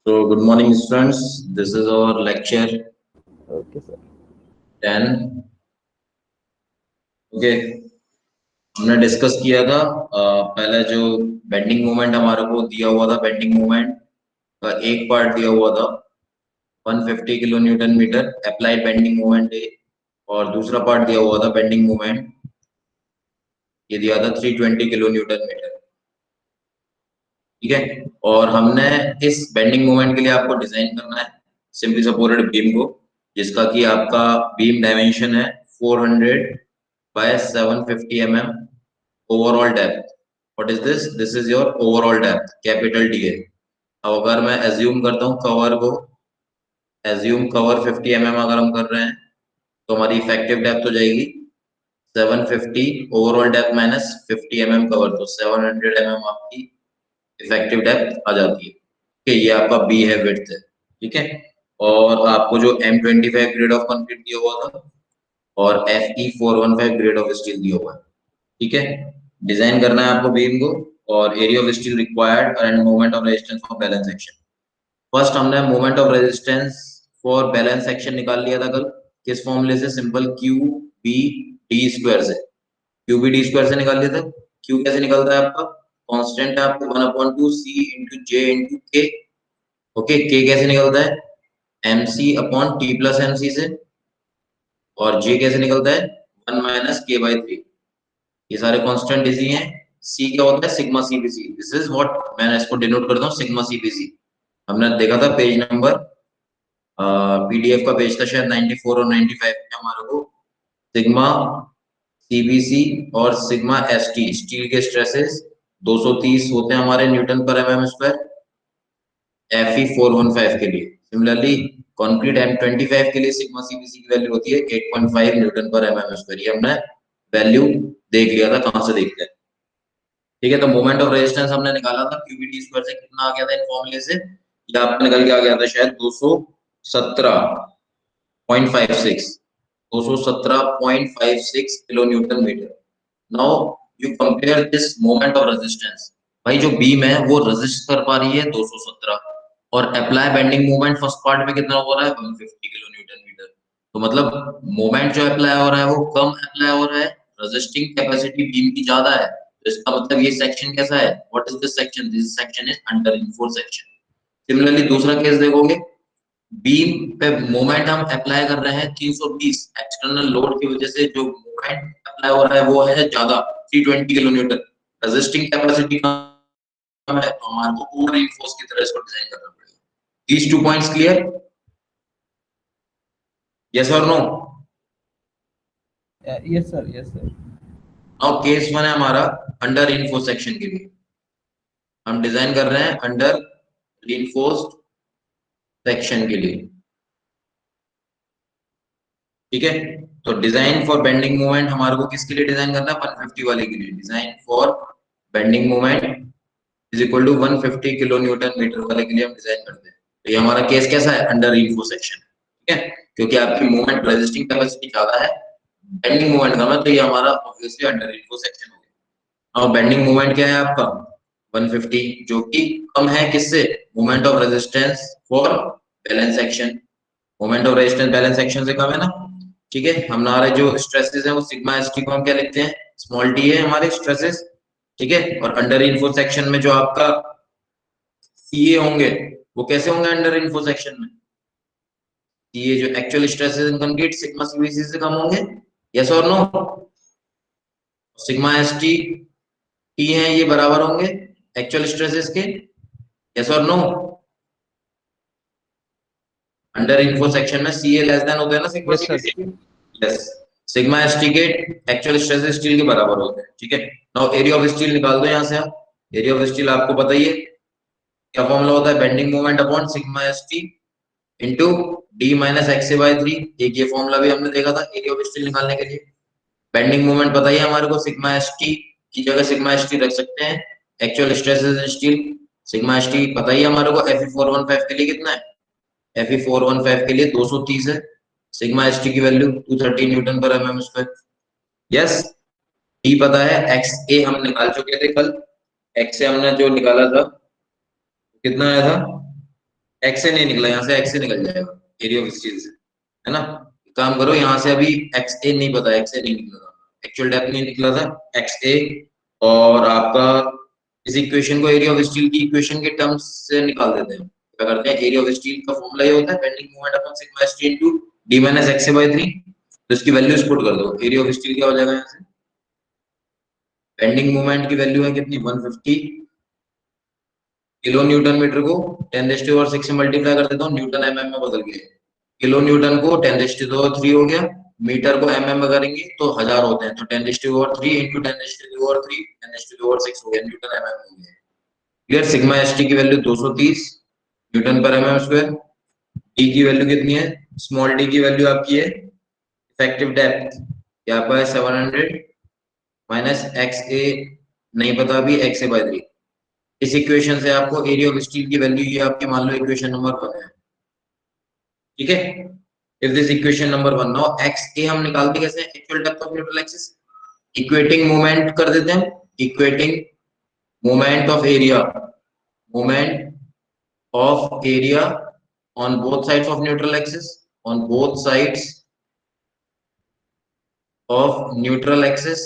So, good morning, students. This is our lecture Okay, sir. 10. Okay, हमने discuss किया था पहले जो बेंडिंग मोमेंट हमारे को दिया हुआ था, बेंडिंग मोमेंट का एक पार्ट दिया हुआ था 150 kilo newton metre applied bending moment है, और दूसरा पार्ट दिया हुआ था बेंडिंग मोमेंट, ये दिया था 320 किलो न्यूटन मीटर। ठीक है, और हमने इस बेंडिंग मोमेंट के लिए आपको डिजाइन करना है सिंपली सपोर्टेड बीम को, जिसका कि आपका बीम डायमेंशन है 400 by 750 mm overall depth. What is this? This is your overall depth, capital DA. अब अगर मैं एज्यूम करता हूँ कवर को, एज्यूम कवर 50 mm अगर हम कर रहे हैं तो हमारी इफेक्टिव डेप्थ हो जाएगी 750 overall depth minus 50 mm cover, तो 700 mm आपकी इफेक्टिव डेप्थ आ जाती है। ठीक है, ये आपका बी है, विड्थ है। ठीक है, और आपको जो M25 ग्रेड ऑफ कंक्रीट दिया हुआ था और FE415 ग्रेड ऑफ स्टील दिया हुआ है। ठीक है, डिजाइन करना है आपको बीम को, और area of steel required and moment of resistance for balance section. First हमने moment of resistance for balance section निकाल लिया था कल, किस फॉर्मूले से? Simple Q B D square से, क्यू बी डी स्क्वायर से निकाल लिया था। क्यू कैसे निकलता है आपका? कांस्टेंट है आपको 1/2 C into J into K. Okay, K कैसे निकलता है? M C upon T plus M C से, और जे कैसे निकलता है? 1 - k/3। ये सारे कांस्टेंट इजी हैं। सी क्या होता है? Sigma CBC. This is what मैं इसको डिनोट करता हूँ, सिग्मा सीबीसी। हमने देखा था पेज नंबर, पीडीएफ का पेज था शायद 94 और 95 में हमारे को सिग्मा सीबीसी और सिग्मा एसटी, स्टील के स्ट्रेसेस 230 होते हैं हमारे न्यूटन पर एमएम स्क्वायर Fe415 के लिए। सिमिलरली कंक्रीट M25 के लिए सिग्मा सीबीसी की वैल्यू होती है 8.5 न्यूटन पर एमएम स्क्वायर। ये हमने वैल्यू देख लिया था, कहां से देखते हैं। ठीक है, तो मोमेंट ऑफ रेजिस्टेंस हमने निकाला था क्यूबीटी स्क्वायर से, कितना आ गया था इन फॉर्मूले से? ये आपका निकल के आ गया था शायद 217.56, 217.56 kilo newton metre. Now you compare this moment of resistance. भाई जो बीम है वो रेजिस्ट कर पा रही है 217, और apply bending moment first part में कितना हो रहा है? 150 किलो न्यूटन मीटर। तो मतलब मोमेंट जो अप्लाई हो रहा है वो कम अप्लाई हो रहा है, रेजिस्टिंग कैपेसिटी बीम की ज्यादा है। तो इसका मतलब ये सेक्शन कैसा है? What is this section? This section is under enforce section. Similarly दूसरा केस देखोगे, बीम पे मोमेंट हम अप्लाई कर रहे हैं 320, एक्सटर्नल लोड की वजह से जो मोमेंट अप्लाई हो रहा है वो है ज्यादा 320 किलो न्यूटन। रेजिस्टिंग कैपेसिटी कम है, तो हमारे को ओवर रिइंफोर्स की तरह इसको डिजाइन करना पड़ेगा। These two points clear? Yes और no? Yes, sir. Yes, sir. Now case 1 है हमारा अंडर रिइंफोर्स सेक्शन के लिए। हम डिजाइन कर रहे हैं अंडर रिइंफोर्स्ड सेक्शन के लिए। ठीक है, तो डिजाइन फॉर बेंडिंग मोमेंट हमारे को किसके लिए डिजाइन करना है? 150 वाले के लिए। Design for bending moment is equal to 150 kilo newton metre वाले के लिए हम डिजाइन करते हैं। तो ये हमारा केस कैसा है? Under reinforce section. ठीक है, क्योंकि आपकी मोमेंट रेजिस्टिंग कैपेसिटी ज्यादा है, बेंडिंग मोमेंट कम है, तो ये हमारा ऑब्वियसली अंडर रिइंफोर्स सेक्शन हो गया। अब बेंडिंग मोमेंट क्या है आपका? 150, जो कि कम है किससे? Moment of resistance for balance section. Moment of resistance balance section से कम है ना। ठीक है, हमारे जो स्ट्रेसेस हैं वो सिग्मा एस टी को हम क्या लिखते हैं? स्मॉल टी है हमारे स्ट्रेसेस। ठीक है, और अंडर इन्फो सेक्शन में जो आपका सीए होंगे वो कैसे होंगे अंडर इन्फो सेक्शन में? सीए जो actual stresses in concrete sigma सीवीसी से कम होंगे। यस और no? Sigma S T T है ये बराबर होंगे एक्चुअल स्ट्रेसेस के। यस और नो? अंडर इन्फो सेक्शन में सीए लेस देन होता है ना सिग्मा Yes, sir. सीवीसी। यस, सिग्मा एसटी के एक्चुअल स्ट्रेस स्टील के बराबर होते हैं। ठीक है, नाउ एरिया ऑफ स्टील निकाल दो यहां से आप। एरिया ऑफ स्टील आपको पता ही है क्या फॉर्मूला होता है? Bending moment upon sigma ST into D minus X by 3। एक ये फॉर्मूला भी हमने देखा था एरिया ऑफ स्टील निकालने के लिए। बेंडिंग मोमेंट पता ही है हमारे को, सिग्मा एसटी की जगह सिग्मा एसटी रख सकते हैं, actual stress steel. Sigma ST पता ही है हमारे को, Fe415 के लिए कितना है? Fe415 के लिए 230 है। सिग्मा एसटी की वैल्यू 230 न्यूटन पर एमएम स्क्वायर। यस, टी पता है, एक्स ए हम निकाल चुके थे कल। एक्स से हमने जो निकाला था कितना आया था? एक्स से नहीं निकला, यहाँ से एक्स से निकल जाएगा एरिया ऑफ स्टील से, है ना। काम करो, यहाँ से अभी एक्स ए नहीं पता, एक्स ए नहीं निकला था, एक्चुअल डेप्थ नहीं निकला था एक्स ए, और आपका इस इक्वेशन को एरिया ऑफ स्टील की इक्वेशन के टर्म्स से निकाल देते हैं। क्या करते हैं, एरिया ऑफ स्टील का फॉर्मूला ये होता है bending moment upon sigma S T into D minus X A by 3। तो इसकी वैल्यूज पुट कर दो, एरिया ऑफ स्टील क्या हो जाएगा, यहाँ से बेंडिंग मोमेंट की वैल्यू है कितनी, 150 किलो न्यूटन मीटर को 10⁻⁶ से मल्टीप्लाई कर देता हूँ, न्यूटन एमएम में बदल गया, किलो न्यूटन को 10⁻³ हो गया, मीटर को एमएम में करेंगे तो हजार होते हैं, तो 10⁻³ इंटू 10⁻³ 10⁻⁶ हो गया, न्यूटन एमएम हो गया। क्लियर। सिग्मा एस टी की वैल्यू 230 न्यूटन पर एमएम स्क्वायर। डी की वैल्यू कितनी है, स्मॉल डी की वैल्यू आपकी है इफेक्टिव डेप्थ, यहाँ पर 700 माइनस एक्स ए नहीं पता अभी, एक्स ए बाय 3। इस इक्वेशन से आपको एरिया ऑफ स्टील की वैल्यू ये आपकी मान लो इक्वेशन नंबर 1 है, ठीक है। If this equation number 1, now X A हम निकालते कैसे, actual depth of neutral axis, equating moment कर देते हैं, equating moment of area, moment of area on both sides of neutral axis, on both sides of neutral axis,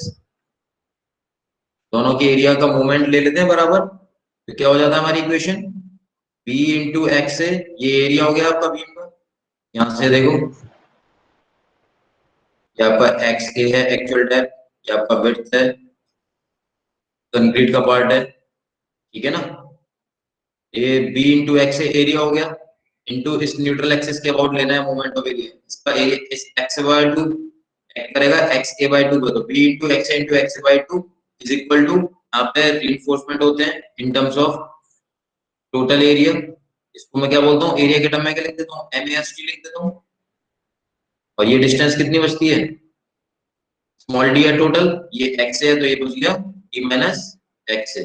दोनों के area का moment ले लेते हैं बराबर, तो क्या हो जाता है हमारी इक्वेशन, b इंटू एक्स है, ये एरिया हो गया आपका बीम का, यहां से देखो ये आपका एक्स ए है एक्चुअल डेप्थ, ये आपका विड्थ है, कंक्रीट का पार्ट है, ठीक है ना। ये b इंटू एक्स एरिया हो गया, इंटू इस न्यूट्रल एक्सिस के अबाउट लेना है मोमेंट ऑफ एरिया, इसका एरिया इस एक्स बाय 2 करेगा एक्स ए बाय 2 को, तो b into X A by 2 is equal to, यहाँ पे रीइंफोर्समेंट होते हैं in terms of total area, इसको मैं क्या बोलता हूँ, एरिया के टर्म में क्या लिख देता हूँ, एम ए एस टी लिख देता हूँ, और ये डिस्टेंस कितनी बचती है, स्मॉल डी है टोटल, ये एक्स है तो ये बच गया डी माइनस एक्स है।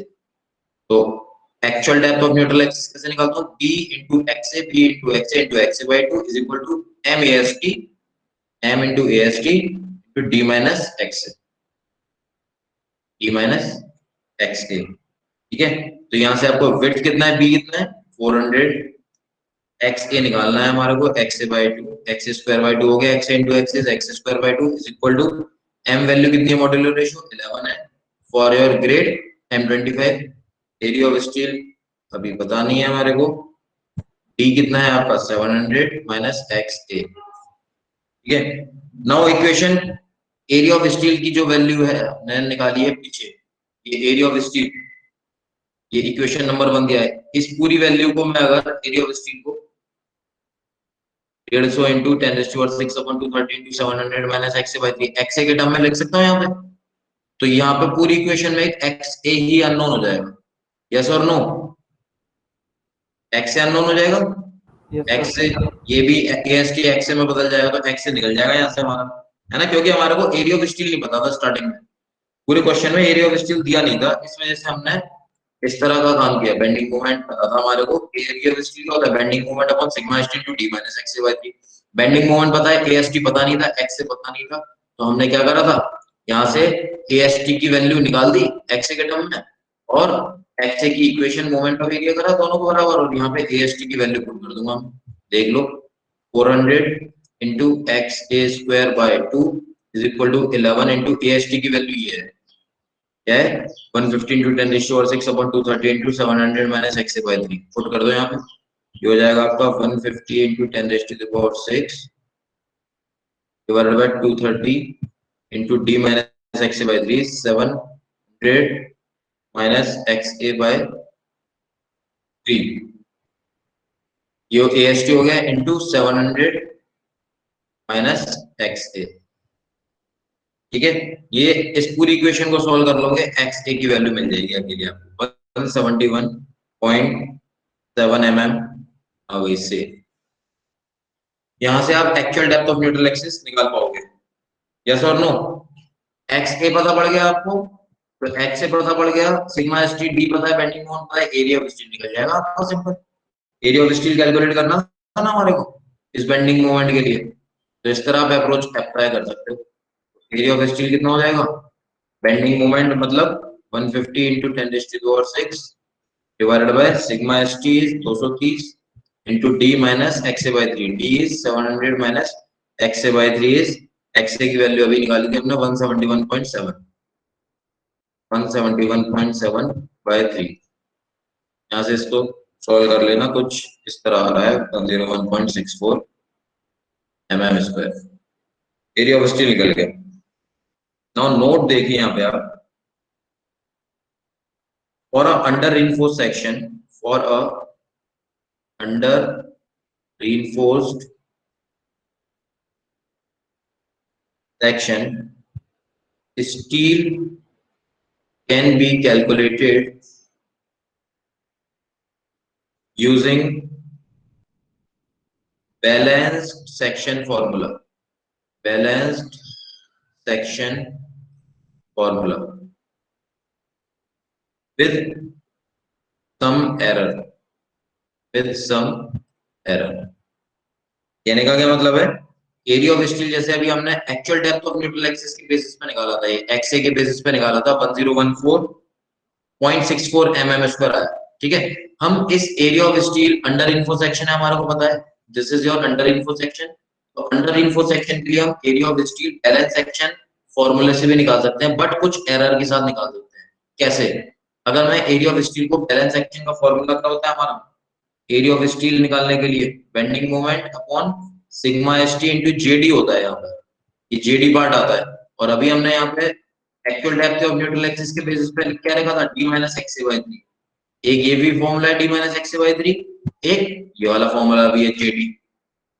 तो actual depth of neutral axis कैसे निकालता हूँ, b into X A, b into X A by 2 is equal to M A S T, m into A S T into D minus X A, D minus X A, ठीक है। तो यहाँ से आपको width कितना है, b कितना है 400, एक्स ए निकालना है हमारे को, X A by 2, X square by 2 हो गया, X into X square by 2 is equal to m value कितनी है, मॉड्यूलर रेशियो 11 है, for your grade M25। Area of steel अभी पता नहीं है हमारे को, d कितना है आपका 700 माइनस एक्स ए, ठीक है। Now equation area of steel की जो वैल्यू है मैंने निकाली है पीछे, ये एरिया ऑफ स्टील, ये इक्वेशन नंबर 1 दिया है, इस पूरी वैल्यू को मैं अगर एरिया ऑफ स्टील को 150 into 10⁻⁶ upon 230 into 700 minus X A by 3 X A के टर्म में लिख सकता हूँ यहाँ पे, तो यहाँ पे पूरी इक्वेशन में एक एक्स ए ही अननोन हो जाएगा, यस और नो, एक्स ए अननोन हो जाएगा, एक्स से ये भी एस टी एक्स में बदल जाएगा, तो एक्स से निकल जाएगा यहाँ से हमारा, है ना, क्योंकि हमारे को एरिया ऑफ स्टील नहीं पता था स्टार्टिंग में, पूरे क्वेश्चन में एरिया ऑफ स्टील दिया नहीं था, इस वजह से हमने इस तरह का काम किया। बेंडिंग मोमेंट पता था हमारे को, एरिया ऑफ स्टील क्या होता है, bending moment upon sigma S T into D minus X A by 3। Bending moment पता है, एएसटी पता नहीं था, एक्स से पता नहीं था, तो हमने क्या करा था, यहाँ से एएसटी की वैल्यू निकाल दी एक्स के टर्म में, और एक्स की इक्वेशन मोमेंट ऑफ एरिया करा दोनों को बराबर, और यहाँ पे एएसटी की वैल्यू पुट कर दूंगा, देख लो 400 into X A square by 2 is equal to 11 into AST की वैल्यू ये है, क्या है 150 into 10⁻⁶ upon 230 into 700 minus X A by 3, put कर दो यहाँ पे, ये हो जाएगा आपका 150 into 10⁻⁶ divided by 230 into D minus X A by 3, 700 minus X A by 3, ये एएसटी हो गया इंटू 700 माइनस एक्स ए, ठीक है। ये इस पूरी इक्वेशन को सॉल्व कर लोगे, एक्स ए की वैल्यू मिल जाएगी अकेले आपको 171.7 mm। अब इससे यहां से आप actual depth of neutral axis निकाल पाओगे, यस और नो। एक्स ए पता पड़ गया आपको, तो एक्स ए पता पड़ गया, सिग्मा एस टी डी पता है, बेंडिंग मोमेंट पता है, एरिया ऑफ स्टील निकल जाएगा आपका simple. Area of steel calculate करना था ना हमारे को इस बेंडिंग मोमेंट के लिए, तो इस तरह आप अप्रोच अप्लाई कर सकते हो। एरिया ऑफ स्टील कितना हो जाएगा, बेंडिंग मोमेंट मतलब 150 into 10⁻⁶ divided by sigma S T 230 into d minus XA by 3. D is 700 minus XA by 3 is XA की वैल्यू अभी निकाली थी हमने 171.7 171.7 by 3. यहाँ से इसको सॉल्व कर लेना, कुछ इस तरह आ रहा है 101.64 mm². एरिया ऑफ स्टील निकल गया. नाउ नोट देखिए यहाँ पे आप, for a under reinforced section, for a under reinforced section, steel can be calculated using balanced section formula. Balanced section formula with some error. With some error. कहने का क्या मतलब है? एरिया ऑफ स्टील जैसे अभी हमने actual depth of neutral axis के basis पे निकाला था, ये एक्सए के बेसिस पे निकाला था 1014.64 mm² आया. ठीक है, हम इस एरिया ऑफ स्टील अंडर इन्फो सेक्शन है, हमारे को पता है दिस इज योर अंडर इन्फो सेक्शन. तो अंडर इन्फो सेक्शन के लिए हम area of steel balance section फॉर्मूले से भी निकाल सकते हैं, बट कुछ एरर के साथ निकाल सकते हैं. कैसे? अगर मैं एरिया ऑफ स्टील को बैलेंस सेक्शन का फॉर्मूला क्या होता है हमारा, एरिया ऑफ स्टील निकालने के लिए bending moment upon sigma ST into JD होता है. यहाँ पर ये जेडी पार्ट आता है. और अभी हमने यहाँ पे actual depth of neutral axis के बेसिस पे क्या रखा था, d माइनस एक्स बाई 3. एक ये भी फॉर्मूला है d माइनस एक्स बाई 3, एक ये वाला फॉर्मूला भी है जेडी.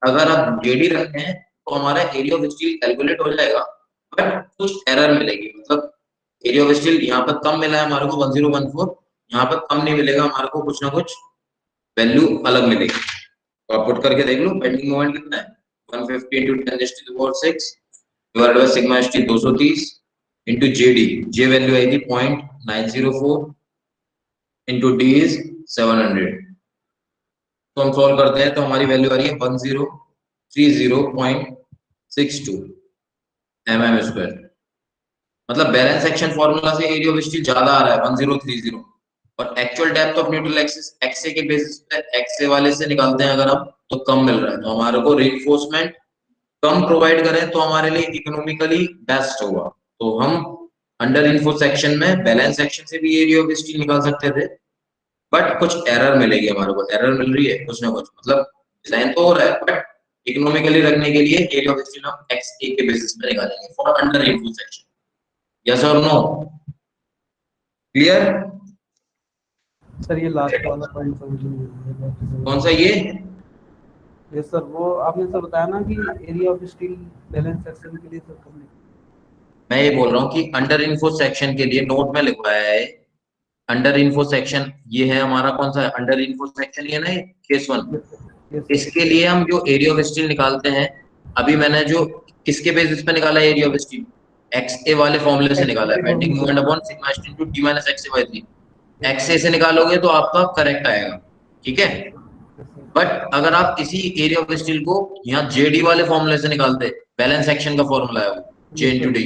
अगर आप जेडी रखते हैं तो हमारा एरिया ऑफ स्टील कैलकुलेट हो जाएगा, बट कुछ एरर मिलेगी. मतलब एरिया ऑफ स्टील यहाँ पर कम मिला है हमारे को 1014, यहाँ पर कम नहीं मिलेगा हमारे को, कुछ ना कुछ वैल्यू अलग मिलेगी. तो आप पुट करके देख लो बेंडिंग मोमेंट कितना है, 150 into 10⁶ divided by sigma ST 230 into JD, J value आई थी 0.904 into डी इज 700. तो हम सॉल्व करते हैं तो हमारी वैल्यू आ रही है 1030.62 mm². मतलब बैलेंस सेक्शन फॉर्मूला से एरिया ऑफ स्टील ज्यादा आ रहा है 1030, और actual depth of neutral axis XA के बेसिस पे एक्सए वाले से निकालते हैं अगर हम, तो कम मिल रहा है. तो हमारे को रिइंफोर्समेंट कम प्रोवाइड करें तो हमारे लिए इकोनॉमिकली बेस्ट होगा. तो हम अंडर इन्फो सेक्शन में बैलेंस सेक्शन से भी एरिया ऑफ स्टील निकाल सकते थे, बट कुछ एरर मिलेगी हमारे को, एरर मिल रही है कुछ ना कुछ. मतलब डिजाइन तो हो रहा है, बट इकोनॉमिकली रखने के लिए एरिया ऑफ स्टील हम एक्सए के बेसिस पे निकालेंगे फॉर अंडर इन्फो सेक्शन. यस और नो? क्लियर? सर ये लास्ट वाला पॉइंट समझ नहीं. कौन सा ये? ये सर वो आपने सर बताया ना कि area of steel balance section के लिए सर कम. मैं ये बोल रहा हूँ कि अंडर इन्फो सेक्शन के लिए नोट में लिखवाया है अंडर इन्फो सेक्शन. ये है हमारा कौन सा है अंडर इन्फो सेक्शन, ये ना केस 1. इसके लिए हम जो एरिया ऑफ स्टील निकालते हैं, अभी मैंने जो किसके बेसिस पे निकाला है एरिया ऑफ स्टील, एक्सए वाले फॉर्मूले से निकाला है, bending moment upon sigma ST into D minus XA by 3. XA से निकालोगे तो आपका करेक्ट आएगा. ठीक है, बट अगर आप इसी एरिया ऑफ स्टील को यहाँ जेडी वाले फॉर्मूले से निकालते, बैलेंस सेक्शन का फॉर्मूला है वो जे इनटू डी,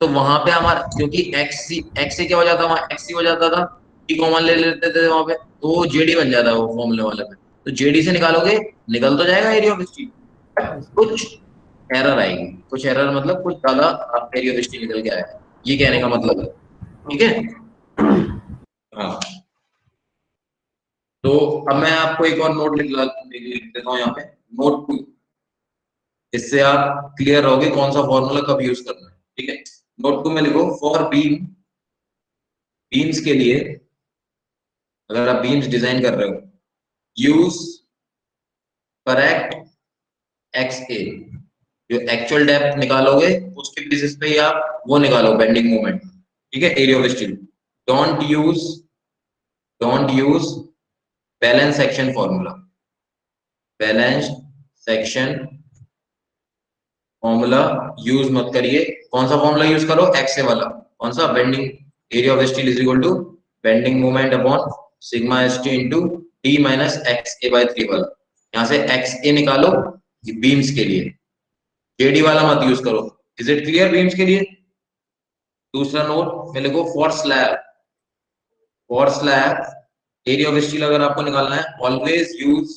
तो वहां पे हमारा क्योंकि एक्स क्या हो जाता, वहां एक्स हो जाता था, टी कॉमन ले लेते थे वहां पे, तो जेडी बन जाता है वो फॉर्मूले वाले पे. तो जेडी से निकालोगे निकल तो जाएगा एरिया ऑफ स्टील, कुछ एरर आएगी. कुछ एरर मतलब कुछ ज्यादा एरिया ऑफ स्टील निकल के आएगा, ये कहने का मतलब है. ठीक है, हाँ. तो अब मैं आपको एक और नोट लिख देता हूँ यहाँ पे, नोट 2. इससे आप क्लियर रहोगे कौन सा फॉर्मूला कब यूज करना है. ठीक है, नोट 2 में लिखो फॉर बीम्स के लिए, अगर आप बीम्स डिजाइन कर रहे हो, यूज करेक्ट एक्सए. जो एक्चुअल डेप्थ निकालोगे उसके बेसिस पे ही आप वो निकालो बेंडिंग मोमेंट. ठीक है, area of steel. Don't use balance section formula. Balance section formula use मत करिए. कौन सा फॉर्मूला यूज करो, एक्सए वाला. कौन सा, bending area of steel is equal to bending moment upon sigma ST into D minus XA by 3 वाला. यहाँ से एक्सए निकालो बीम्स के लिए, जेडी वाला मत यूज करो. इज इट क्लियर बीम्स के लिए? दूसरा नोट में लिखो for slab area of steel अगर आपको निकालना है, always use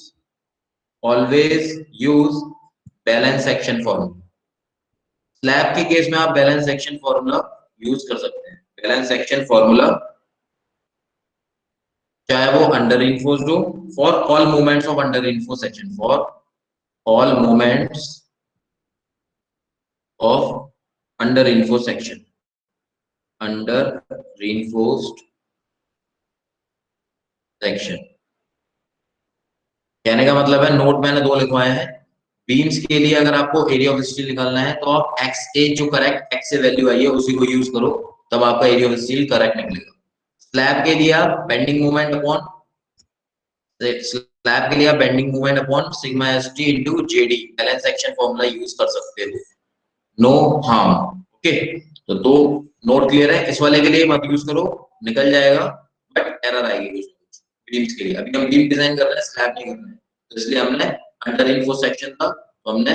always use balance section formula. Slab के केस में आप बैलेंस सेक्शन फॉर्मूला यूज कर सकते हैं। बैलेंस सेक्शन फॉर्मूला चाहे वो अंडर इनफोर्स्ड हो, for all movements of under enforce section, for all movements of under enforce section, under reinforced section. कहने का मतलब है, नोट मैंने दो लिखवाए हैं। बीम्स के लिए अगर आपको एरिया ऑफ स्टील निकालना है तो आप एक्स ए जो करेक्ट एक्स से वैल्यू आई है उसी को यूज करो, तब आपका एरिया ऑफ स्टील करेक्ट निकलेगा। स्लैब के लिए आप bending moment upon sigma S T into JD balance section formula use कर सकते हो। No harm. ओके, तो दो नोट क्लियर है। इस वाले के लिए मत यूज करो, निकल जाएगा, बट एरर आएगी कुछ बीम्स के लिए। अभी हम बीम डिजाइन कर रहे हैं, स्लैब नहीं कर रहे हैं, तो इसलिए हमने अंडर इनफोर्स सेक्शन था तो हमने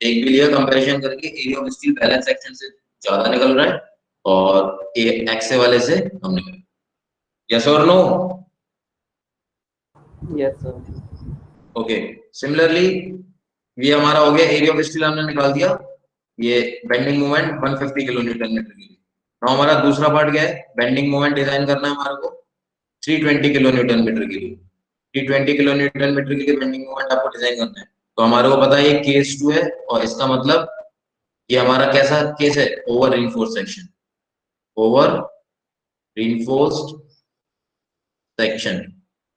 देख भी लिया कंपैरिजन करके, area of steel balance section से ज्यादा निकल रहा है और एक्स वाले से कम निकल रहा है। यस और no? Yes sir. Okay, similarly ये हमारा हो गया, एरिया ऑफ स्टील हमने निकाल दिया, ये bending moment 150 kilo newton metre के लिए। तो हमारा दूसरा पार्ट क्या है, बेंडिंग मोमेंट डिजाइन करना है हमारे को 320 किलो न्यूटन मीटर के लिए। 320 किलो न्यूटन मीटर के लिए बेंडिंग मोमेंट आपको डिजाइन करना है। तो हमारे को पता है ये केस 2 है, और इसका मतलब ये हमारा कैसा केस है, over reinforced section, over reinforced section.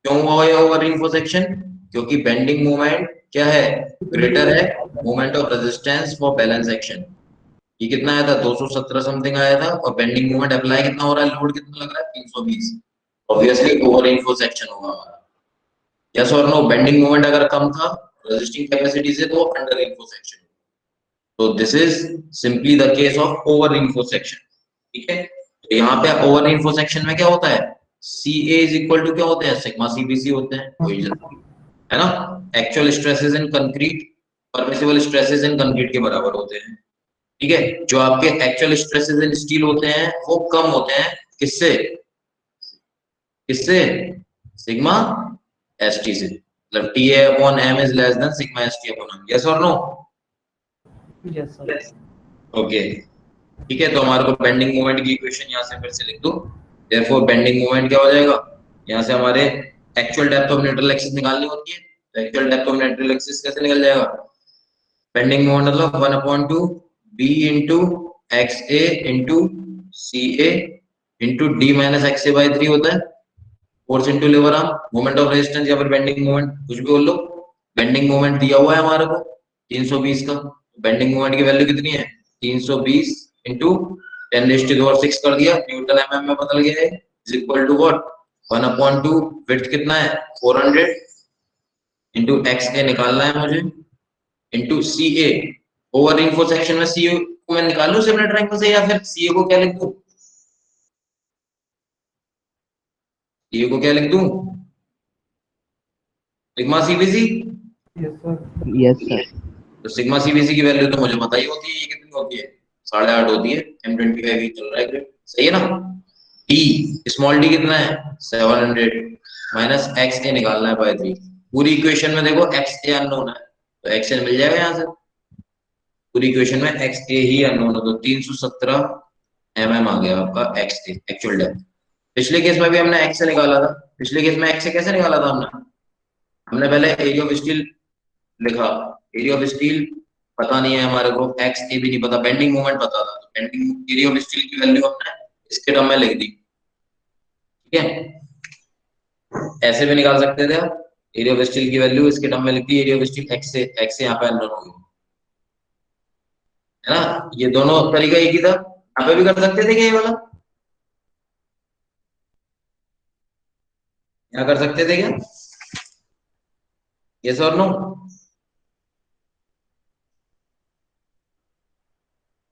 क्यों हुआ ये ओवर रिइंफोर्स्ड सेक्शन? क्योंकि बेंडिंग मोमेंट क्या है, ग्रेटर है moment of resistance for balance section. ये कितना आया था, 217 समथिंग आया था, और बेंडिंग मोमेंट अप्लाई कितना हो रहा है, लोड कितना लग रहा है, 320। ऑब्वियसली ओवर रिइंफोर्स्ड सेक्शन होगा हमारा। यस और नो? बेंडिंग मोमेंट अगर कम था रेजिस्टिंग कैपेसिटी से तो अंडर रिइंफोर्स्ड सेक्शन। तो this is simply the case of over reinforced section. ठीक है, तो यहाँ पे ओवर रिइंफोर्स्ड सेक्शन में क्या होता है, CA इज इक्वल टू क्या होते हैं, सिग्मा CBC होते हैं, है ना। Actual stresses in concrete permissible stresses in concrete के बराबर होते हैं। ठीक है, जो आपके एक्चुअल स्ट्रेसेस इन स्टील होते हैं वो कम होते हैं, किससे, किससे, सिग्मा ST से। मतलब TA upon M is less than sigma ST upon M। Yes और नो? Yes sir. ओके, ठीक है, तो हमारे को बेंडिंग मोमेंट की इक्वेशन यहाँ से फिर से लिख दो। देयरफॉर बेंडिंग मोमेंट क्या हो जाएगा, यहाँ से हमारे actual depth of neutral axis निकालनी होती है, तो actual depth of neutral axis कैसे निकल जाएगा, बेंडिंग मोमेंट मतलब 1/2 B into XA into CA into D minus XA/3 होता है, force into lever arm, moment of resistance या फिर बेंडिंग मोमेंट, कुछ भी बोल लो। बेंडिंग मोमेंट दिया हुआ है हमारे को 320 का, बेंडिंग मोमेंट की वैल्यू कितनी है, 320 इंटू 10⁻⁶ कर दिया, न्यूटन mm में बदल गया है, is equal to what, 1/2, width कितना है 400 इंटू XA निकालना है मुझे, into CA। Over reinforced section में CA को मैं निकाल लूं सिमिलर ट्रायंगल से, या फिर CA को क्या लिख दूं, CA को क्या लिख दूं, sigma CBC। Yes sir. Yes sir. तो सिग्मा CBC की वैल्यू तो मुझे पता ही होती है, ये कितनी होती है, 8.5 होती है, M25 ही चल रहा है ग्रेड, सही है ना। D स्मॉल d कितना है 700 माइनस XA निकालना है बाय 3। पूरी इक्वेशन में देखो XA अननोन है, तो XA मिल जाएगा यहाँ से, पूरी इक्वेशन में XA ही अननोन है, तो 317 mm आ गया आपका XA एक्चुअल डेप्थ। पिछले केस में भी हमने XA निकाला था, पिछले केस में XA कैसे निकाला था हमने, हमने पहले एरिया ऑफ स्टील लिखा, एरिया ऑफ स्टील पता नहीं है हमारे को, XA भी नहीं पता, बेंडिंग मोमेंट पता था, तो बेंडिंग एरिया ऑफ स्टील की वैल्यू हमने इसके टर्म में लिख दी। ठीक है, ऐसे भी निकाल सकते थे आप, एरिया ऑफ स्टील की वैल्यू इसके टर्म में लिख दी, एरिया ऑफ स्टील XA यहाँ पे अननोन हो गई, है ना। ये दोनों तरीका एक ही था, यहाँ पे भी कर सकते थे क्या ये वाला, यहाँ कर सकते थे क्या, यस और no.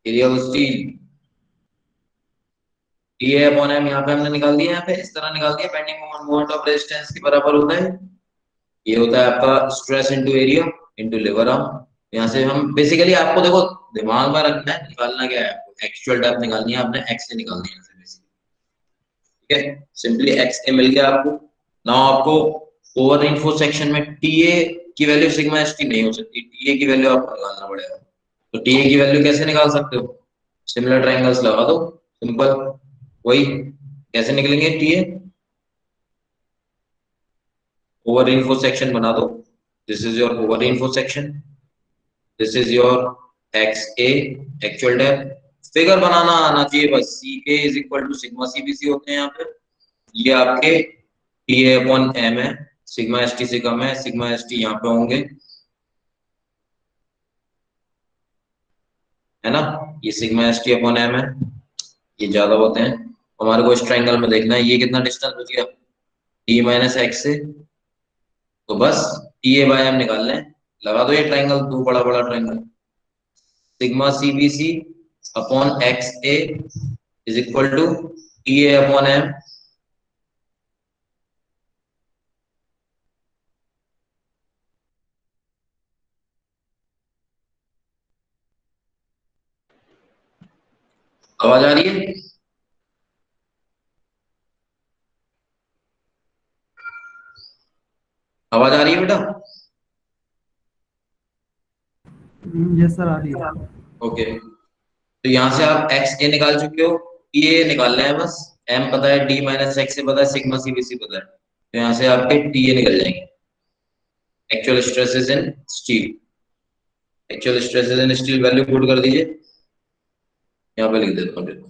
Area of steel TA upon M यहाँ पे हमने निकाल दिया, यहाँ पे इस तरह निकाल दिया, bending moment moment of resistance के बराबर होता है, ये होता है आपका stress into area into lever arm. यहाँ से हम बेसिकली आपको देखो दिमाग में रखना है, निकालना क्या है आपको, एक्चुअल डेप्थ निकालनी है आपने, XA निकालनी है बेसिकली। ठीक है, सिंपली XA मिल गया आपको। नाउ आपको ओवर रिइंफोर्स्ड सेक्शन में TA की वैल्यू सिग्मा एस टी नहीं हो सकती, टीए की वैल्यू आपको निकालना पड़ेगा। तो टीए की वैल्यू कैसे निकाल सकते हो? सिमिलर ट्रायंगल्स लगा दो, सिंपल। वही कैसे निकलेंगे टीए? ओवर इनफो सेक्शन बना दो, this is your over info section, this is your X A actual depth. Figure बनाना आना चाहिए बस, C A is equal to sigma C B C होते हैं यहाँ पे। ये आपके टी ए अपॉन एम है, सिग्मा एस टी से कम है, सिग्मा एस टी यहाँ पे होंगे, है ना। ये sigma S T upon M है, ये ज्यादा होते हैं। हमारे को इस ट्रायंगल में देखना है ये कितना डिस्टेंस बच गया डी माइनस एक्स से, तो बस टी ए बाय एम निकालना है। लगा दो ये ट्रायंगल, दो बड़ा बड़ा triangle, sigma C B C upon X A is equal to T A upon M. आवाज आ रही है? आवाज आ रही है बेटा? यस सर, आ रही है। ओके, तो यहाँ से आप एक्स ए निकाल चुके हो, टी ए निकालना है बस। एम पता है, डी माइनस एक्स से पता है, सिग्मा सी बी सी पता है, तो यहाँ से आपके टी ए निकल जाएंगे। एक्चुअल स्ट्रेसेस इन स्टील, एक्चुअल स्ट्रेसेस इन स्टील वैल्यू पुट कर दीजिए, यहाँ पे लिख देता हूँ, देखो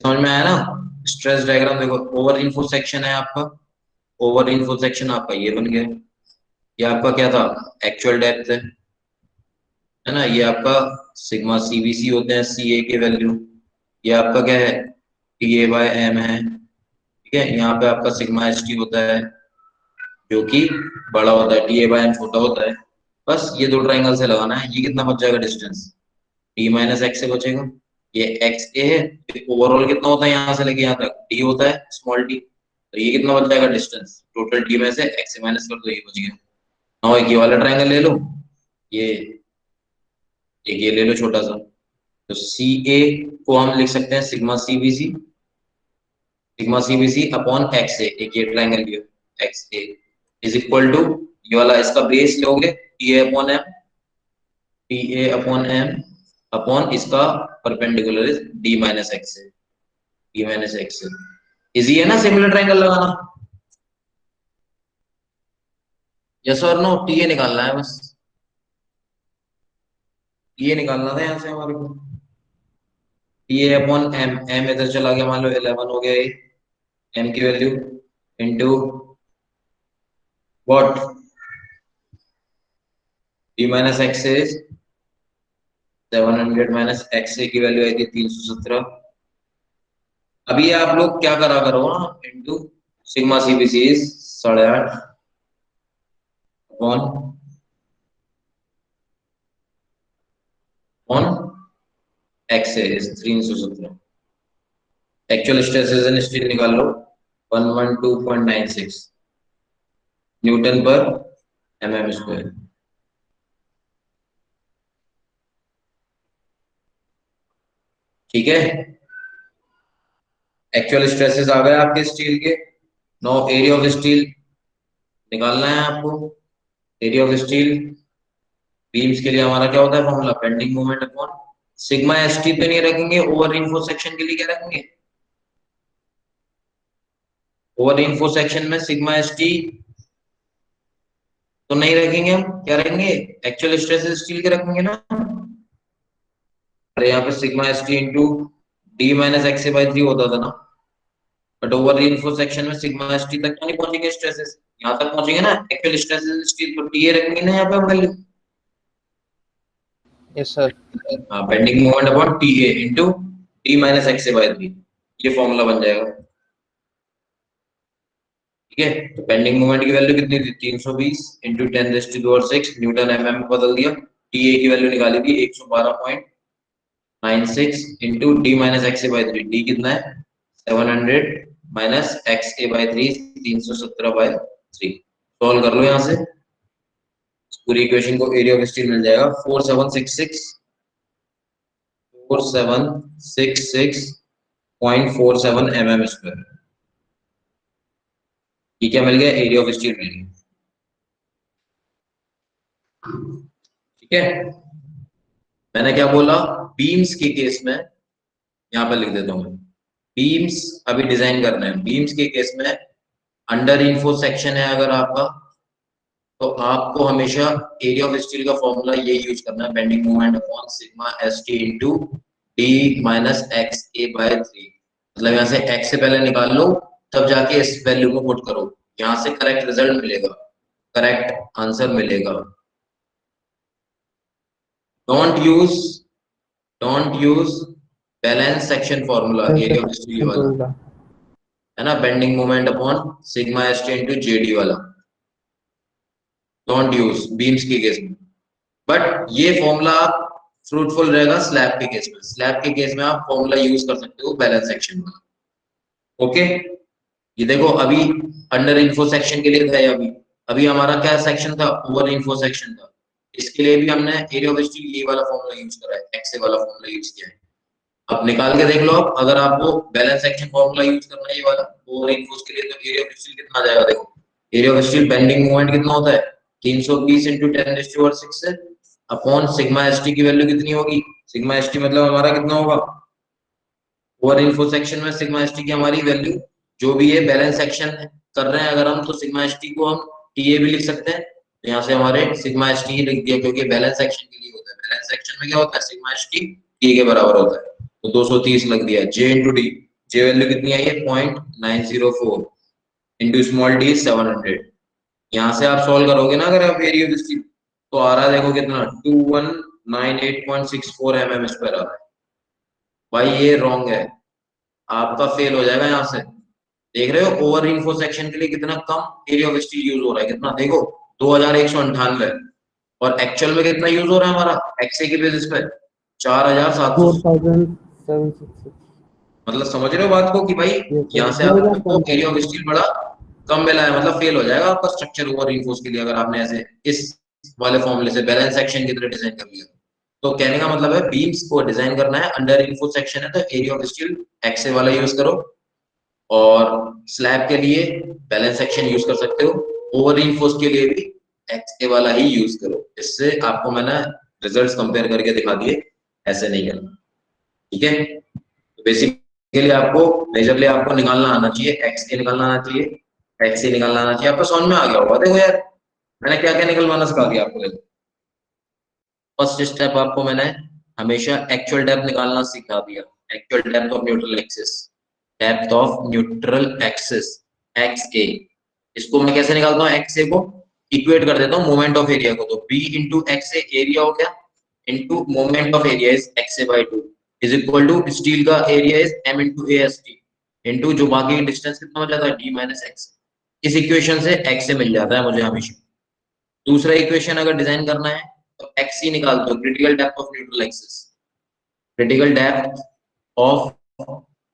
समझ में आया ना। स्ट्रेस डायग्राम देखो, ओवर इन्फो सेक्शन है आपका, ओवर इन्फो सेक्शन आपका ये बन गया। ये आपका क्या था? एक्चुअल डेप्थ है ना। ये आपका सिग्मा सीबीसी होते हैं, सी ए के वैल्यू। ये आपका क्या है? टी ए बाय एम है, ठीक है। यहाँ पे आपका सिग्मा एस टी होता है, जो कि बड़ा होता है, टी ए बाय एम छोटा होता है। बस ये दो ट्राइंगल से लगाना है। ये कितना बच जाएगा डिस्टेंस? डी माइनस एक्स से बचेगा, ये एक्स ए है। ओवरऑल कितना होता है यहाँ से लेके यहाँ तक? डी होता है, स्मॉल डी। तो ये कितना बच जाएगा डिस्टेंस? टोटल डी में से एक्स से माइनस कर दो, ये बच गया। नाउ एक ये वाला ट्रायंगल ले लो, ये एक ये ले लो छोटा सा। तो सी ए को हम लिख सकते हैं sigma C B C, sigma C B C upon X A, एक ये ट्रायंगल लियो, X A is equal to, ये वाला इसका बेस लोगे T A upon M, T A upon M upon इसका perpendicular is D minus X A, D minus X A. Easy है ना सिमिलर ट्रायंगल लगाना? यस और नो? टी ए निकालना है बस, टी ए निकालना था यहाँ से हमारे को। T A upon M, M इधर चला गया, मान लो 11 हो गया ये, एम की value into what, D minus X is 700 minus X A की वैल्यू आई थी 317। अभी आप लोग क्या करा करो ना, into sigma CBC is 8.5 upon on x A is 317। Actual stresses in steel निकाल लो, 112.96 न्यूटन पर एमएम स्क्वायर, ठीक है। एक्चुअल स्ट्रेसेस आ गए आपके स्टील के। नो एरिया ऑफ स्टील निकालना है आपको। एरिया ऑफ स्टील बीम्स के लिए हमारा क्या होता है formula? Bending moment upon sigma S T पे नहीं रखेंगे, ओवर इन्फो सेक्शन के लिए क्या रखेंगे? ओवर इन्फो सेक्शन में सिग्मा एस टी तो नहीं रखेंगे, हम क्या रखेंगे? एक्चुअल स्ट्रेस स्टील के रखेंगे ना। अरे यहाँ पे sigma S T into D minus X by 3 होता था ना, बट ओवर इन्फो सेक्शन में सिग्मा एस टी तक तो नहीं पहुंचेंगे स्ट्रेसेस, यहाँ तक पहुंचेंगे ना। एक्चुअल स्ट्रेसेस स्टील तो टी ए रखेंगे ना यहाँ पे हम वैल्यू। Yes sir. हाँ, bending moment upon T A into D minus X by 3, ये फॉर्मूला बन जाएगा, ठीक है। तो बेंडिंग मोमेंट की वैल्यू कितनी थी? 320 इंटू 10⁻⁶ न्यूटन एमएम में बदल दिया। टीए की वैल्यू निकाली थी 112.96 into D minus X A by 3, D कितना है? 700 minus X A by 3 317/3। Solve कर लो यहाँ से पूरी इक्वेशन को, एरिया ऑफ स्टील मिल जाएगा 4766.47 mm स्क्वायर। ये क्या मिल गया? एरिया ऑफ स्टील मिल गया। ठीक है, मैंने क्या बोला, बीम्स के केस में, यहाँ पर लिख देता हूँ, बीम्स अभी डिजाइन करना है, बीम्स के केस में अंडर इन्फो सेक्शन है अगर आपका, तो आपको हमेशा एरिया ऑफ स्टील का फॉर्मूला ये यूज करना है, bending moment upon sigma S T into D minus X A by 3। मतलब यहाँ से एक्स से पहले निकाल लो, तब जाके इस वैल्यू को पुट करो, यहाँ से करेक्ट रिजल्ट मिलेगा, करेक्ट आंसर मिलेगा। Don't use don't use balance section formula area of steel वाला, है ना, bending moment upon sigma S T into JD वाला, डोंट यूज बीम्स के केस में। बट ये फॉर्मूला आप फ्रूटफुल रहेगा स्लैब के केस में, स्लैब के केस में आप फॉर्मूला यूज कर सकते हो बैलेंस सेक्शन में। ओके, ये देखो अभी अंडर इन्फो सेक्शन के लिए था, अभी अभी हमारा क्या सेक्शन था, ओवर इन्फो सेक्शन था, इसके लिए भी हमने एरिया ऑफ स्टील ये वाला फॉर्मूला यूज करा है, एक्स वाला फॉर्मूला यूज किया है। अब निकाल के देख लो, आप अगर आपको बैलेंस सेक्शन फॉर्मूला यूज करना है ये वाला ओवर इन्फोर्स के लिए, तो एरिया ऑफ स्टील कितना आ जाएगा, देखो area of steel bending moment कितना होता है, 320 इंटू 10⁻⁶ से अपॉन सिग्मा एसटी की वैल्यू कितनी होगी, सिग्मा एसटी मतलब हमारा कितना होगा, ओवर इन्फो सेक्शन में सिग्मा एसटी की हमारी वैल्यू जो भी है, बैलेंस सेक्शन कर रहे हैं अगर हम, तो सिग्मा एसटी को हम टीए भी लिख सकते हैं, तो यहाँ से हमारे सिग्मा एसटी ही लिख दिया, क्योंकि बैलेंस सेक्शन के लिए होता है, बैलेंस सेक्शन में क्या होता है, सिग्मा एसटी टी के बराबर होता है, तो 230 लग दिया, जे इंटू डी, जे वैल्यू कितनी आई है 0.904 इंटू स्मॉल डी 700। यहाँ से आप सॉल्व करोगे ना अगर आप एरिया ऑफ स्टील, तो आ रहा है देखो कितना 2198.64 mm स्क्वायर आ रहा है। भाई ये रॉन्ग है, आपका फेल हो जाएगा यहाँ से। देख रहे हो ओवर इन्फो सेक्शन के लिए कितना कम एरिया ऑफ स्टील यूज हो रहा है, कितना देखो 2198, और एक्चुअल में कितना यूज हो रहा है हमारा एक्सए की बेसिस पे 4700। 4766। मतलब समझ रहे हो बात को कि भाई यहाँ से आपको एरिया ऑफ स्टील बड़ा कम मिला है, मतलब फेल हो जाएगा आपका स्ट्रक्चर ओवर इन्फोर्स के लिए, अगर आपने ऐसे इस वाले फॉर्मूले से बैलेंस सेक्शन की तरह डिजाइन कर लिया। तो कहने का मतलब है बीम्स को डिजाइन करना है, अंडर इन्फोर्स सेक्शन है तो एरिया ऑफ स्टील एक्सए वाला यूज करो, और स्लैब के लिए बैलेंस सेक्शन यूज कर सकते हो, ओवर इन्फोर्स के लिए भी एक्सए वाला ही यूज करो। इससे आपको मैंने रिजल्ट्स कंपेयर करके दिखा दिए, ऐसे नहीं करना, ठीक है। तो बेसिकली आपको मेजरली आपको निकालना आना चाहिए, एक्स ए निकालना आना चाहिए, एक्स ए निकालना आना चाहिए, आपको समझ में आ गया होगा। देखो यार मैंने क्या क्या निकलवाना सिखा दिया आपको। देखो फर्स्ट स्टेप आपको मैंने हमेशा एक्चुअल डेप्थ निकालना सिखा दिया, actual depth of neutral axis, depth of neutral axis X A. इसको मैं कैसे निकालता हूँ, एक्स ए को इक्वेट कर देता हूँ मोमेंट ऑफ एरिया को, तो B into X A area हो गया, into moment of area is X A by 2 is equal to steel का area is M into A S T into जो बाकी डिस्टेंस कितना हो जाता है डी माइनस एक्स। इस इक्वेशन से एक्स ए मिल जाता है मुझे हमेशा। दूसरा इक्वेशन अगर डिजाइन करना है तो एक्स सी निकाल दो, critical depth of neutral axis, critical depth of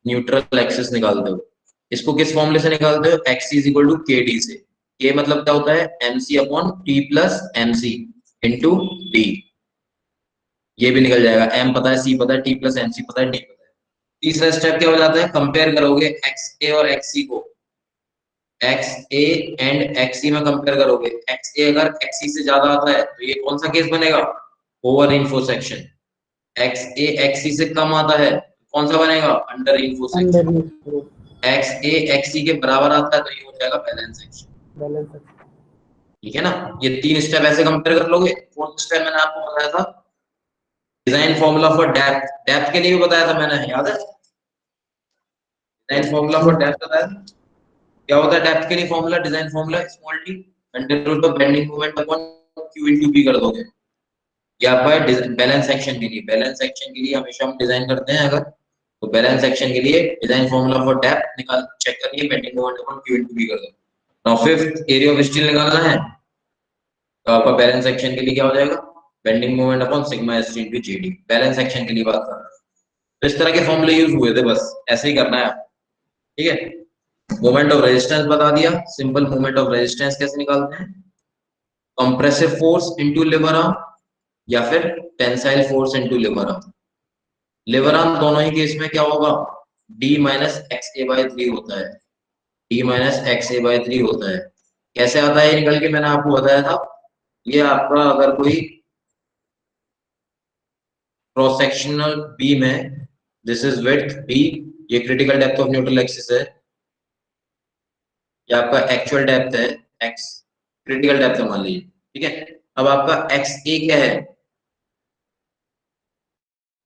neutral axis निकाल दो। इसको किस फॉर्मूले से निकालते हो, X is equal to K D से। के मतलब क्या होता है, M C upon T plus M C into D, ये भी निकल जाएगा, एम पता है, सी पता है, टी प्लस एम सी पता है, डी पता है। तीसरा स्टेप क्या हो जाता है, कंपेयर करोगे एक्स ए और एक्स सी को, एक्स ए एंड एक्स सी में कंपेयर करोगे, एक्स ए अगर एक्स सी से ज्यादा आता है तो ये कौन सा केस बनेगा, ओवर इन्फो सेक्शन। एक्स ए एक्स सी से कम आता है कौन सा बनेगा, अंडर इन्फो सेक्शन। एक्स ए एक्स सी के बराबर आता है तो ये हो जाएगा बैलेंस सेक्शन, ठीक है ना। ये तीन स्टेप ऐसे कंपेयर कर लोगे। फोर्थ स्टेप मैंने आपको बताया था design formula for depth, depth के लिए भी बताया था मैंने, याद है, डिजाइन फॉर्मूला फॉर डेप्थ बताया था। क्या होता है डेप्थ के लिए formula, design formula small D under root of bending moment upon Q into B कर दोगे। या पर बैलेंस सेक्शन के लिए, बैलेंस सेक्शन के लिए हमेशा हम डिजाइन करते हैं अगर, तो बैलेंस सेक्शन के लिए डिजाइन फॉर्मूला फॉर डेप्थ निकाल चेक करिए, bending moment upon Q into B कर दो। Now fifth area of steel निकालना है, तो आपका बैलेंस सेक्शन के लिए क्या हो जाएगा, bending moment upon sigma S T into GD, balance section के लिए बात कर रहे हैं। तो इस तरह के फॉर्मूले यूज हुए थे, बस ऐसे ही करना है, ठीक है। मोमेंट ऑफ रेजिस्टेंस बता दिया, सिंपल मोमेंट ऑफ रेजिस्टेंस कैसे निकालते हैं, compressive force into liver arm या फिर tensile force into liver arm. Liver arm दोनों ही केस में क्या होगा, D minus X A by 3 होता है, D minus X A by 3 होता है। कैसे आता है निकल के, मैंने आपको बताया था ये आपका अगर कोई क्रॉस सेक्शनल बीम है, दिस इज विड्थ बी, ये critical depth of neutral axis है, ये आपका एक्चुअल डेप्थ है एक्स, क्रिटिकल डेप्थ मान लीजिए, ठीक है। अब आपका एक्स ए क्या है,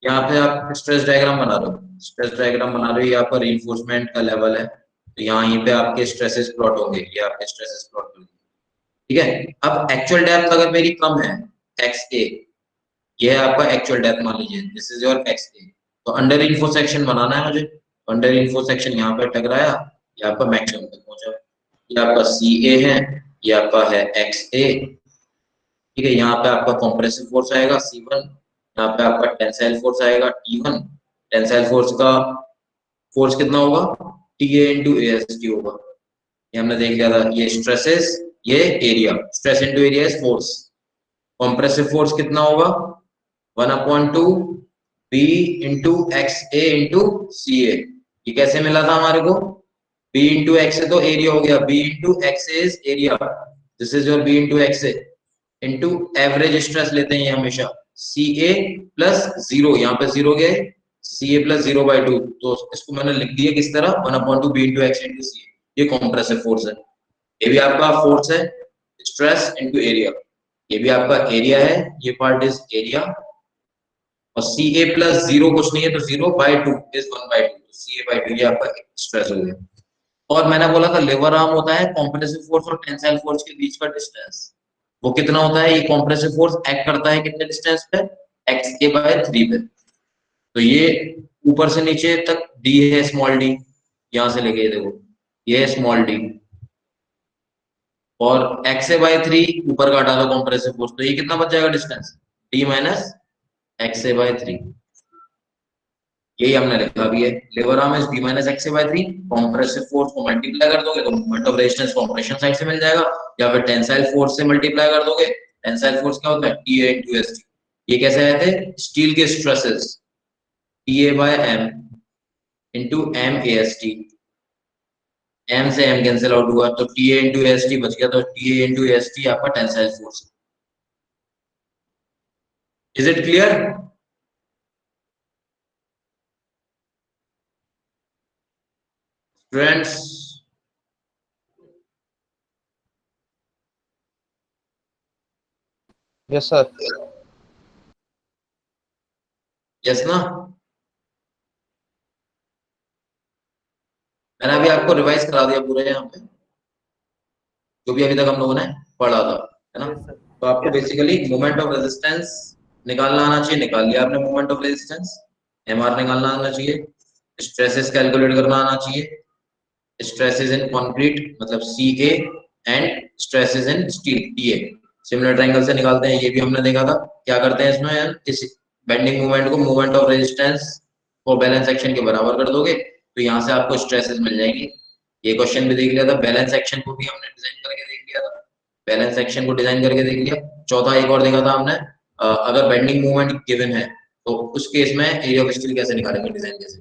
यहाँ पे आप स्ट्रेस डायग्राम बना रहे हो, स्ट्रेस डायग्राम बना रहे हो, ये आपका रीइंफोर्समेंट का लेवल है, तो यहाँ यहीं पे आपके स्ट्रेसेस प्लॉट होंगे, ये आपके स्ट्रेसेस प्लॉट होंगे, ठीक है। अब एक्चुअल डेप्थ अगर मेरी कम है, एक्स ए, ये है आपका एक्चुअल डेप्थ मान लीजिए, दिस इज योर एक्स ए, तो अंडर इन्फो सेक्शन बनाना है मुझे, अंडर इन्फो सेक्शन यहाँ पे टकराया, ये आपका मैक्सिमम तक पहुंचा, ये आपका सी ए है, ये आपका है एक्स ए, ठीक है। यहाँ पे आपका कंप्रेसिव फोर्स आएगा C1, यहाँ पे आपका टेंसाइल फोर्स आएगा T1, टेंसाइल फोर्स का फोर्स कितना होगा, TA इंटू AST होगा, ये हमने देख लिया था, ये स्ट्रेसेस, ये area, stress into area is force, compressive force कितना होगा 1/2 B इंटू एक्स ए इंटू सी ए, ये कैसे मिला था हमारे को, B इंटू एक्स ए तो एरिया हो गया, B into X A is area, this is your B into X A into average stress लेते हैं ये हमेशा, सी ए प्लस जीरो, यहाँ पे जीरो गए, सी ए प्लस 0/2, तो इसको मैंने लिख दिया किस तरह 1/2 B इंटू एक्स इंटू सी ए, ये कॉम्प्रेसिव फोर्स है, ये भी आपका फोर्स है, स्ट्रेस इंटू एरिया, ये भी आपका एरिया है, ये पार्ट इज एरिया, और सी ए प्लस जीरो कुछ नहीं है, तो 0/2 इज 1/2, तो सी ए बाई टू ये आपका स्ट्रेस हो गया। और मैंने बोला था लेवर आर्म होता है कॉम्प्रेसिव फोर्स और टेंसाइल फोर्स के बीच का डिस्टेंस, वो कितना होता है, ये कॉम्प्रेसिव फोर्स एक्ट करता है कितने डिस्टेंस पे, XA/3 पे, तो ये ऊपर से नीचे तक डी है, स्मॉल डी, यहां से लेके देखो ये है स्मॉल डी, और XA/3 ऊपर का हटा दो कॉम्प्रेसिव फोर्स, तो ये कितना बच जाएगा डिस्टेंस, D माइनस XA/3, यही हमने लिखा भी है, lever arm is B minus XA/3, compressive force को मल्टीप्लाई कर दोगे तो moment of resistance compression side से मिल जाएगा, या फिर टेंसाइल फोर्स से मल्टीप्लाई कर दोगे, टेंसाइल फोर्स क्या होता है TA इंटू ST, ये कैसे आए थे, स्टील के stresses TA/M into MAST, M से M कैंसिल आउट हुआ, तो TA इंटू ST बच गया, तो TA इंटू ST आपका tensile force, is it clear. Students, yes sir. Yes ना, मैंने अभी आपको रिवाइज करा दिया पूरा यहाँ पे, जो भी अभी तक हम लोगों ने पढ़ा था, है ना। Yes, sir. तो आपको बेसिकली मोमेंट ऑफ रेजिस्टेंस निकालना आना चाहिए, निकाल लिया आपने मोमेंट ऑफ रेजिस्टेंस, MR निकालना आना चाहिए, स्ट्रेसेस कैलकुलेट करना आना चाहिए, स्ट्रेसेस इन कंक्रीट मतलब CA and stresses in steel TA, similar triangle से निकालते हैं, ये भी हमने देखा था। क्या करते हैं इसमें, इस बेंडिंग मोमेंट को मोमेंट ऑफ रेजिस्टेंस और बैलेंस एक्शन के बराबर कर दोगे, तो यहाँ से आपको स्ट्रेसेस मिल जाएंगी। ये क्वेश्चन भी देख लिया था, बैलेंस एक्शन को भी हमने डिजाइन करके देख लिया था, बैलेंस एक्शन को डिजाइन करके देख लिया। चौथा एक और देखा था हमने, अगर बेंडिंग मूवमेंट गिवन है तो उस केस में एरिया ऑफ स्टील कैसे निकालेंगे, डिजाइन कैसे,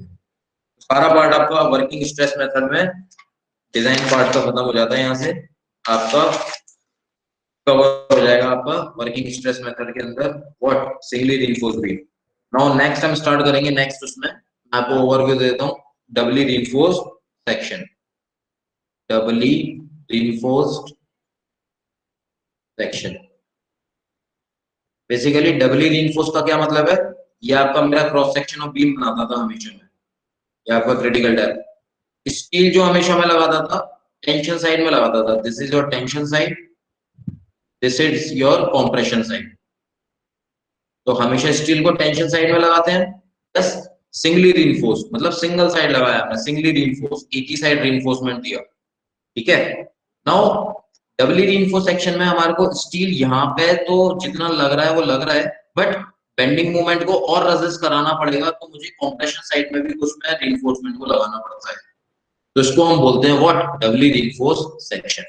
सारा पार्ट आपका वर्किंग स्ट्रेस मेथड में डिजाइन पार्ट का खत्म हो जाता है, यहाँ से आपका कवर हो जाएगा आपका वर्किंग स्ट्रेस मेथड के अंदर what, singly reinforced beam. Now next हम स्टार्ट करेंगे, नेक्स्ट उसमें मैं आपको ओवरव्यू दे देता हूँ, doubly reinforced section, doubly reinforced section. Basically doubly reinforced का क्या मतलब है, ये आपका मेरा क्रॉस सेक्शन ऑफ बीम बनाता था हमेशा में, ये आपका क्रिटिकल डेप्थ, स्टील जो हमेशा में लगाता था टेंशन साइड में लगाता था, this is your tension side, this is your compression side, तो हमेशा स्टील को टेंशन साइड में लगाते हैं, प्लस सिंगली रीइंफोर्स मतलब सिंगल साइड लगाया आपने, सिंगली रीइंफोर्स एक ही साइड रीइंफोर्समेंट दिया, ठीक है। नाउ डबली रीइंफोर्स सेक्शन में हमारे को स्टील यहाँ पे तो जितना लग रहा है वो लग रहा है, बट बेंडिंग मोमेंट को और रेजिस्ट कराना पड़ेगा, तो मुझे कॉम्प्रेशन साइड में भी उसमें रीइंफोर्समेंट को लगाना पड़ता है, तो इसको हम बोलते हैं व्हाट, डबली रीइंफोर्स सेक्शन।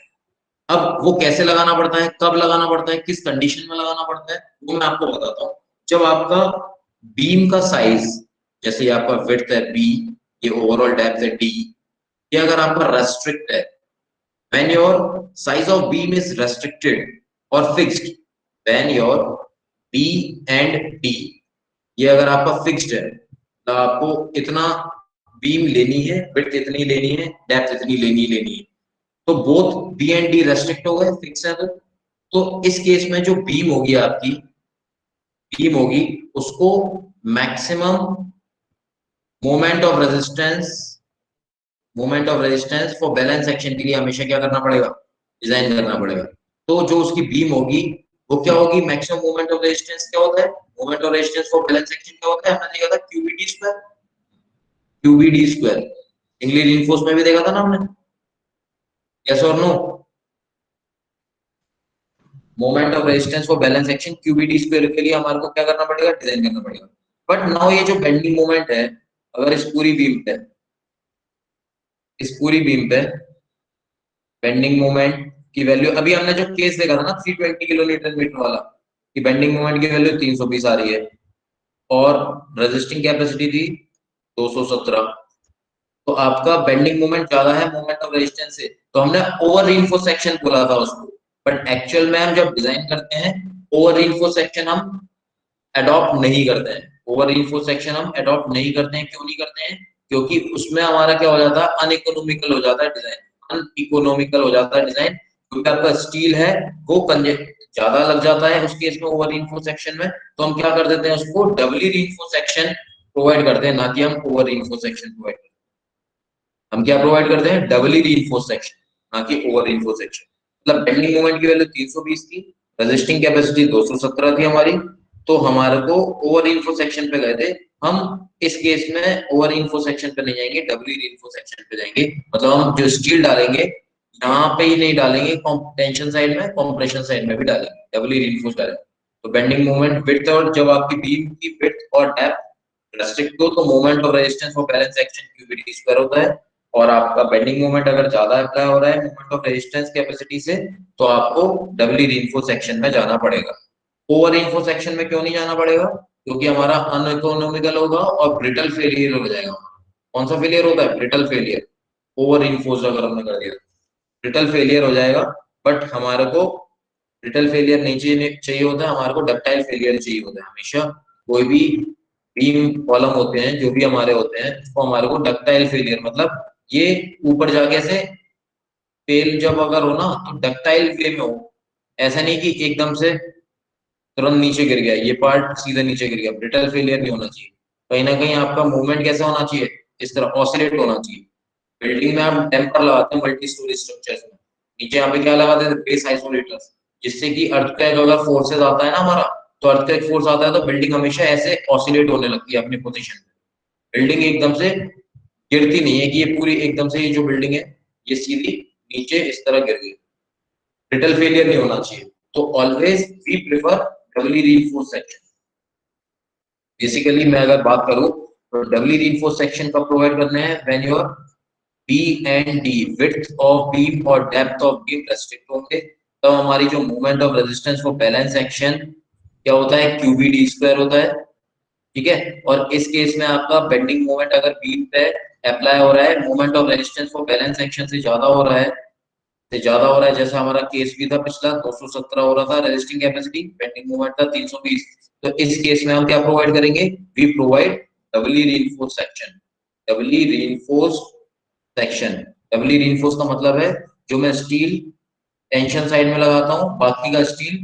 अब वो कैसे लगाना पड़ता है, कब लगाना पड़ता है, किस कंडीशन में लगाना पड़ता है, वो मैं आपको बताता हूँ। जब आपका बीम का साइज, जैसे ये आपका विड्थ है B, ये ओवरऑल डेप्थ है D, ये अगर आपका रेस्ट्रिक्ट है, when your size of beam is restricted और fixed, when your B and D, ये अगर आपका फिक्स्ड है तो आपको इतना बीम लेनी है, विड्थ इतनी लेनी है, डेप्थ इतनी लेनी है, तो both B and D restrict हो गए, फिक्स है। तो इस केस में जो बीम होगी आपकी, बीम होगी, उसको maximum moment of resistance for balance section के लिए हमेशा क्या करना पड़ेगा, डिजाइन करना पड़ेगा। तो जो उसकी बीम होगी वो क्या होगी, मैक्सिमम मोमेंट ऑफ रेजिस्टेंस क्या होता है, moment of resistance for balance section क्या होता है, हमने देखा था QBD square, QBD square English reinforce में भी देखा था ना हमने, यस और no. Moment of resistance for balance section QBD square के लिए हमारे को क्या करना पड़ेगा, डिजाइन करना पड़ेगा। बट नाउ ये जो बेंडिंग मोमेंट है, अगर इस पूरी बीम पे बेंडिंग मोमेंट की वैल्यू, अभी हमने जो केस देखा था ना 320 किलो न्यूटन मीटर वाला, कि बेंडिंग मोमेंट की वैल्यू 320 आ रही है और रेजिस्टिंग कैपेसिटी थी 217, तो आपका बेंडिंग मोमेंट ज्यादा है मोमेंट ऑफ रेजिस्टेंस से, तो हमने ओवर रीइंफोर्स सेक्शन बोला था उसको। बट एक्चुअल में हम जब डिजाइन करते हैं, ओवर रीइंफोर्स सेक्शन हम अडॉप्ट नहीं करते हैं, ओवर रीइंफोर्स सेक्शन हम अडॉप्ट नहीं करते हैं। क्यों नहीं करते हैं, क्योंकि उसमें हमारा क्या हो जाता है, अनइकोनॉमिकल हो जाता है डिजाइन, अनइकोनॉमिकल हो जाता है डिजाइन, क्योंकि आपका स्टील है वो ज्यादा लग जाता है उस केस में ओवर रीइंफोर्स सेक्शन में। तो हम क्या कर देते हैं, उसको डबली रीइंफोर्स सेक्शन प्रोवाइड करते हैं, ना कि हम ओवर रीइंफोर्स सेक्शन प्रोवाइड करते हैं। हम क्या प्रोवाइड करते हैं, डबली रीइंफोर्स सेक्शन, ना कि ओवर रीइंफोर्स सेक्शन। मतलब बेंडिंग मोमेंट की वैल्यू 320 थी, रेजिस्टिंग कैपेसिटी 217 थी हमारी, तो हमारे को ओवर इन्फो सेक्शन पे गए थे हम। इस केस में ओवर इन्फो सेक्शन पे नहीं जाएंगे, डब्ल्यू इन्फो सेक्शन पे जाएंगे। मतलब हम जो स्टील डालेंगे यहाँ पे ही नहीं डालेंगे, टेंशन साइड में, कंप्रेशन साइड में भी डालेंगे, डब्ल्यू इन्फो डालेंगे। तो बेंडिंग मोमेंट विड्थ, और जब आपकी बीम की विड्थ और डेप्थ रेस्ट्रिक्ट हो तो moment of resistance for balance section QBD square होता है। और आपका बेंडिंग मोमेंट अगर ज्यादा अप्लाई हो रहा है मोमेंट ऑफ रेजिस्टेंस कैपेसिटी से, तो आपको डब्ल्यू इन्फो सेक्शन में जाना पड़ेगा। ओवर इन्फो सेक्शन में क्यों नहीं जाना पड़ेगा, क्योंकि हमारा अनइकोनॉमिकल होगा और ब्रिटल फेलियर हो जाएगा। कौन सा फेलियर होता है, ब्रिटल फेलियर। ओवर इन्फोर्स अगर हमने कर दिया ब्रिटल फेलियर हो जाएगा। बट हमारे को ब्रिटल फेलियर नहीं चाहिए होता है, हमारे को डक्टाइल फेलियर चाहिए होता है हमेशा। कोई भी बीम कॉलम होते हैं जो भी हमारे होते हैं, तो हमारे को डक्टाइल फेलियर, मतलब ये ऊपर जाके से फेल जब अगर हो ना तो डक्टाइल वे में हो, ऐसा नहीं कि एकदम से तुरंत नीचे गिर गया, ये पार्ट सीधा नीचे गिर गया, ब्रिटल फेलियर नहीं होना चाहिए। कहीं ना कहीं आपका मूवमेंट कैसा होना चाहिए, इस तरह ऑसिलेट होना चाहिए। बिल्डिंग में आप टेम्पर लगाते हैं मल्टी स्टोरी स्ट्रक्चर्स में, नीचे यहाँ पे क्या लगाते हैं, बेस आइसोलेटर्स, जिससे कि अर्थक्वेक अगर फोर्सेज आता है ना हमारा, तो अर्थक्वेक फोर्स आता है तो बिल्डिंग हमेशा ऐसे ऑसिलेट होने लगती है अपनी पोजीशन पे। बिल्डिंग एकदम से गिरती नहीं है कि ये पूरी एकदम से, ये जो बिल्डिंग है ये सीधी नीचे इस तरह गिर गई, ब्रिटल फेलियर नहीं होना चाहिए। तो always we prefer doubly reinforce section. Basically मैं अगर बात करूं तो डबली रीइंफोर्स सेक्शन का प्रोवाइड करना है when your B and D, width of beam और डेप्थ ऑफ बीम रेस्ट्रिक्ट होंगे, तब हमारी जो moment of resistance for balance section क्या होता है, क्यूबीडी स्क्वायर होता है। ठीक है, और इस केस में आपका बेंडिंग मोमेंट अगर बीम पे अप्लाई हो रहा है, moment of resistance for balance section से ज्यादा हो रहा है, से ज्यादा हो रहा है, जैसा हमारा केस भी था पिछला 217 हो रहा था रेजिस्टिंग कैपेसिटी, बेंडिंग मोमेंट था 320, तो इस केस में हम क्या प्रोवाइड करेंगे, we provide doubly reinforce section. Doubly reinforce section, doubly reinforce का मतलब है जो मैं स्टील टेंशन साइड में लगाता हूँ, बाकी का स्टील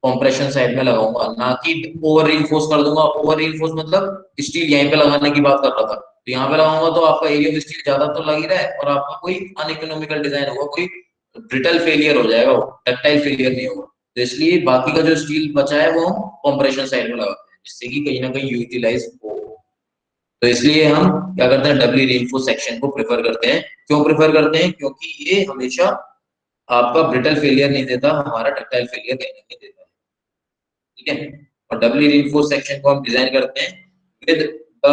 कंप्रेशन साइड में लगाऊंगा, ना कि ओवर रीइंफोर्स कर दूंगा। ओवर रीइंफोर्स मतलब स्टील यहीं पे लगाने की बात कर रहा था, तो यहाँ पे लगाऊंगा तो आपका एरिया ऑफ स्टील ज्यादा तो लग ही रहा है और आपका कोई अनइकोनॉमिकल डिजाइन होगा, कोई ब्रिटल फेलियर हो जाएगा, वो डक्टाइल फेलियर नहीं होगा। तो इसलिए बाकी का जो स्टील बचा है वो हम कंप्रेशन साइड में लगाते हैं, जिससे कि कहीं ना कहीं यूटिलाइज हो। तो इसलिए हम क्या करते हैं, डबली रीइंफोर्स सेक्शन को प्रेफर करते हैं। क्यों प्रेफर करते हैं, क्योंकि ये हमेशा आपका ब्रिटल फेलियर नहीं देता, हमारा डक्टाइल फेलियर कहीं ना कहीं देता है। ठीक है, और डबली रीइंफोर्स सेक्शन को हम डिजाइन करते हैं with the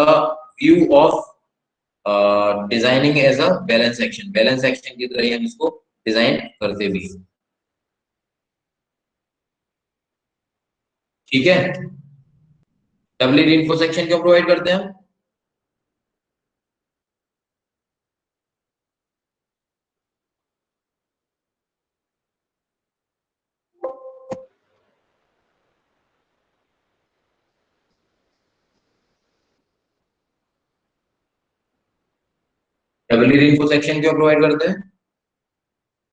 view of designing as a balance section, balance section की तरह ही हम इसको डिजाइन करते भी। ठीक है, डबली रीइंफोर्स सेक्शन क्यों प्रोवाइड करते हैं हम, डबल रीइंफोर्स सेक्शन क्यों प्रोवाइड करते हैं?